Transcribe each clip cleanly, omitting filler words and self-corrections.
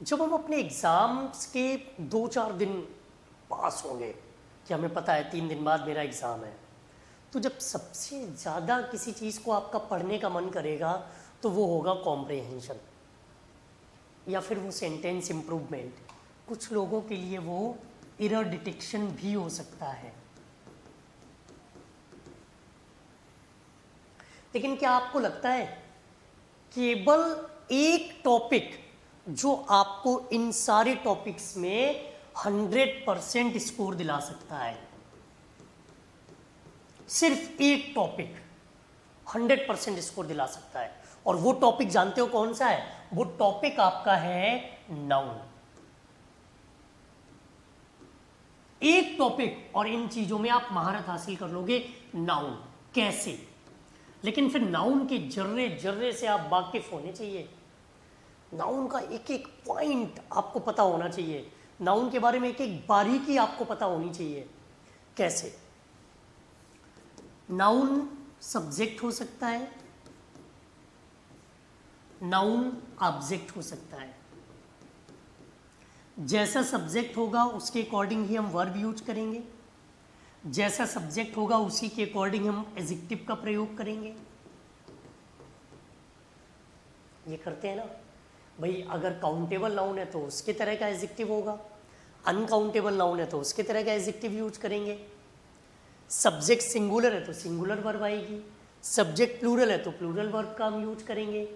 जब हम अपने एग्ज़ाम्स के 2-4 दिन पास होंगे कि हमें पता है 3 दिन बाद मेरा एग्ज़ाम है, तो जब सबसे ज़्यादा किसी चीज़ को आपका पढ़ने का मन करेगा तो वो होगा कॉम्प्रिहेंशन या फिर वो सेंटेंस इम्प्रूवमेंट। कुछ लोगों के लिए वो एरर डिटेक्शन भी हो सकता है। लेकिन क्या आपको लगता है केवल एक टॉपिक जो आपको इन सारे टॉपिक्स में 100% स्कोर दिला सकता है? सिर्फ एक टॉपिक 100% स्कोर दिला सकता है, और वो टॉपिक जानते हो कौन सा है? वो टॉपिक आपका है नाउन। एक टॉपिक और इन चीजों में आप महारत हासिल कर लोगे। नाउन कैसे? लेकिन फिर नाउन के जर्रे जर्रे से आप वाकिफ होने चाहिए। नाउन का एक एक पॉइंट आपको पता होना चाहिए। नाउन के बारे में एक एक बारीकी आपको पता होनी चाहिए। कैसे? नाउन सब्जेक्ट हो सकता है, नाउन ऑब्जेक्ट हो सकता है। जैसा सब्जेक्ट होगा उसके अकॉर्डिंग ही हम वर्ब यूज करेंगे, जैसा सब्जेक्ट होगा उसी के अकॉर्डिंग हम एडजेक्टिव का प्रयोग करेंगे। ये करते हैं ना भाई। अगर काउंटेबल नाउन है तो उसके तरह का एडजेक्टिव होगा, अनकाउंटेबल नाउन है तो उसके तरह का एडजेक्टिव यूज करेंगे। सब्जेक्ट सिंगुलर है तो सिंगुलर वर्ब आएगी, सब्जेक्ट प्लूरल है तो प्लूरल वर्ब का हम यूज करेंगे।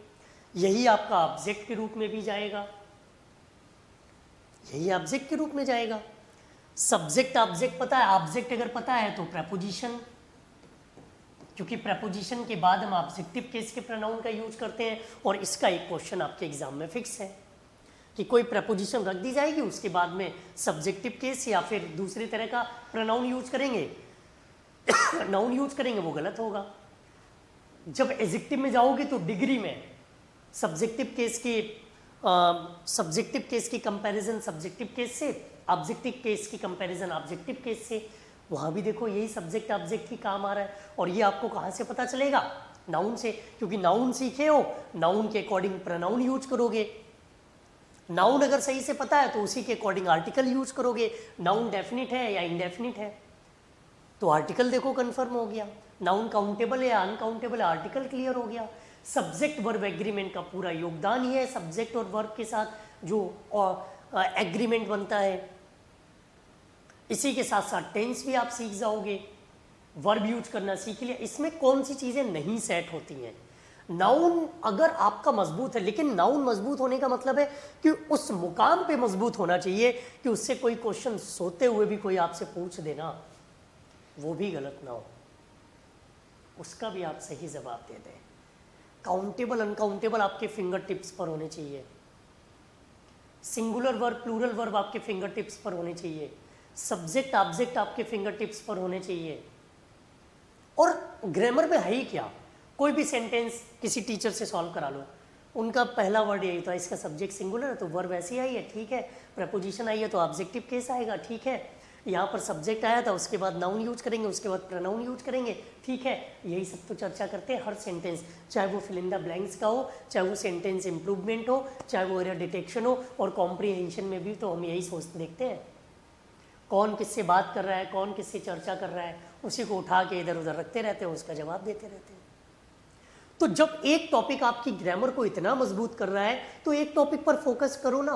यही आपका ऑब्जेक्ट के रूप में भी जाएगा, यही ऑब्जेक्ट के रूप में जाएगा। सब्जेक्ट ऑब्जेक्ट पता है, ऑब्जेक्ट अगर पता है तो प्रेपोजिशन, क्योंकि प्रेपोजिशन के बाद हम ऑब्जेक्टिव केस के प्रोनाउन का यूज करते हैं। और इसका एक क्वेश्चन आपके एग्जाम में फिक्स है कि कोई प्रेपोजिशन रख दी जाएगी, उसके बाद में सब्जेक्टिव केस या फिर दूसरी तरह का प्रोनाउन यूज करेंगे, नाउन यूज करेंगे, वो गलत होगा। जब एडजेक्टिव में जाओगे तो डिग्री में सब्जेक्टिव केस की कंपैरिजन सब्जेक्टिव केस से, ऑब्जेक्टिव केस की कंपैरिजन ऑब्जेक्टिव केस से, वहां भी देखो यही सब्जेक्ट ऑब्जेक्ट ही काम आ रहा है। और ये आपको कहां से पता चलेगा? नाउन से, क्योंकि नाउन सीखे हो, नाउन के अकॉर्डिंग प्रोनाउन यूज करोगे। नाउन अगर सही से पता है तो उसी के अकॉर्डिंग आर्टिकल यूज करोगे। नाउन डेफिनिट है या इनडेफिनिट है तो आर्टिकल देखो कंफर्म हो गया। नाउन काउंटेबल है या अनकाउंटेबल है, आर्टिकल क्लियर हो गया। सब्जेक्ट वर्ब एग्रीमेंट का पूरा योगदान ही है सब्जेक्ट और वर्ब के साथ जो एग्रीमेंट बनता है। इसी के साथ साथ टेंस भी आप सीख जाओगे, वर्ब यूज करना सीख लिया। इसमें कौन सी चीजें नहीं सेट होती हैं? नाउन अगर आपका मजबूत है, लेकिन नाउन मजबूत होने का मतलब है कि उस मुकाम पे मजबूत होना चाहिए कि उससे कोई क्वेश्चन सोते हुए भी कोई आपसे पूछ देना, वो भी गलत ना हो, उसका भी आप सही जवाब दे दें। काउंटेबल अनकाउंटेबल आपके फिंगर टिप्स पर होने चाहिए, सिंगुलर वर्ब प्लूरल वर्ब आपके फिंगर टिप्स पर होने चाहिए, सब्जेक्ट ऑब्जेक्ट आपके फिंगर टिप्स पर होने चाहिए। और ग्रामर में है ही क्या, कोई भी सेंटेंस किसी टीचर से सॉल्व करा लो, उनका पहला वर्ड यही था, इसका सब्जेक्ट सिंगुलर है तो वर्ब ऐसी आई है, ठीक है। प्रपोजिशन आई है तो ऑब्जेक्टिव केस आएगा, ठीक है। यहाँ पर सब्जेक्ट आया था, उसके बाद नाउन यूज करेंगे, उसके बाद प्रोनाउन यूज करेंगे, ठीक है। यही सब तो चर्चा करते हैं हर सेंटेंस, चाहे वो फिल इन द ब्लैंक्स का हो, चाहे वो सेंटेंस इंप्रूवमेंट हो, चाहे वो एरर डिटेक्शन हो। और कॉम्प्रीहेंशन में भी तो हम यही सोच देखते हैं, कौन किससे बात कर रहा है, कौन किससे चर्चा कर रहा है, उसी को उठा के इधर उधर रखते रहते हैं, उसका जवाब देते रहते हैं। तो जब एक टॉपिक आपकी ग्रामर को इतना मजबूत कर रहा है तो एक टॉपिक पर फोकस करो ना।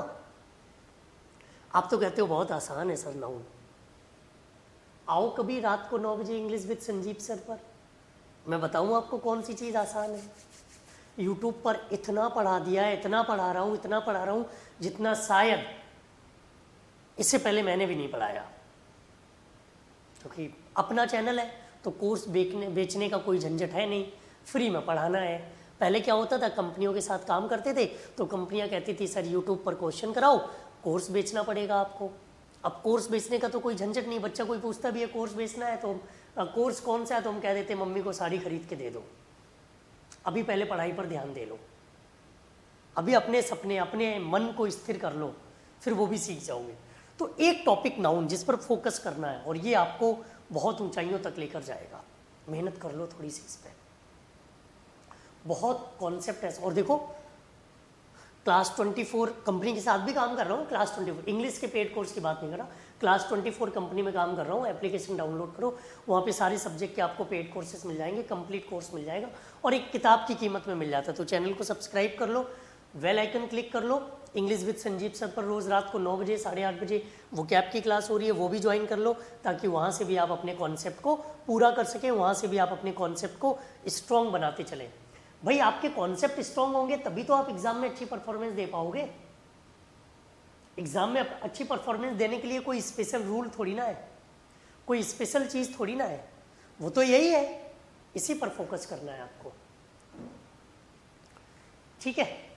आप तो कहते हो बहुत आसान है सर नाउन, आओ कभी रात को 9 बजे इंग्लिश विद संजीव सर पर, मैं बताऊं आपको कौन सी चीज़ आसान है। यूट्यूब पर इतना पढ़ा दिया है, इतना पढ़ा रहा हूं, इतना पढ़ा रहा हूं, जितना शायद इससे पहले मैंने भी नहीं पढ़ाया। क्योंकि अपना चैनल है तो कोर्स बेचने का कोई झंझट है नहीं, फ्री में पढ़ाना है। पहले क्या होता था, कंपनियों के साथ काम करते थे तो कंपनियां कहती थी सर यूट्यूब पर क्वेश्चन कराओ, कोर्स बेचना पड़ेगा आपको। अब कोर्स बेचने का तो कोई झंझट नहीं, बच्चा कोई पूछता भी है कोर्स बेचना है तो कोर्स कौन सा है, तो हम कह देते मम्मी को साड़ी खरीद के दे दो, अभी पहले पढ़ाई पर ध्यान दे लो, अभी अपने सपने अपने मन को स्थिर कर लो, फिर वो भी सीख जाओगे। तो एक टॉपिक नाउन जिस पर फोकस करना है और ये आपको बहुत ऊंचाइयों तक लेकर जाएगा। मेहनत कर लो थोड़ी सी इस पर, बहुत कॉन्सेप्ट है। और देखो क्लास 24 कंपनी के साथ भी काम कर रहा हूँ, क्लास 24 इंग्लिश के पेड कोर्स की बात नहीं कर रहा, क्लास 24 कंपनी में काम कर रहा हूँ। एप्लीकेशन डाउनलोड करो, वहाँ पे सारे सब्जेक्ट के आपको पेड कोर्सेज मिल जाएंगे, कंप्लीट कोर्स मिल जाएगा और एक किताब की कीमत में मिल जाता है। तो चैनल को सब्सक्राइब कर लो, बेल आइकन क्लिक कर लो। इंग्लिश विद संजीव सर पर रोज़ रात को 9 बजे 8:30 बजे वो कैप की क्लास हो रही है, वो भी ज्वाइन कर लो, ताकि वहाँ से भी आप अपने कॉन्सेप्ट को पूरा कर सकें, वहाँ से भी आप अपने कॉन्सेप्ट को स्ट्रॉन्ग बनाते चलें। भाई आपके कॉन्सेप्ट स्ट्रॉन्ग होंगे तभी तो आप एग्जाम में अच्छी परफॉर्मेंस दे पाओगे। एग्जाम में अच्छी परफॉर्मेंस देने के लिए कोई स्पेशल रूल थोड़ी ना है, कोई स्पेशल चीज़ थोड़ी ना है, वो तो यही है, इसी पर फोकस करना है आपको। ठीक है।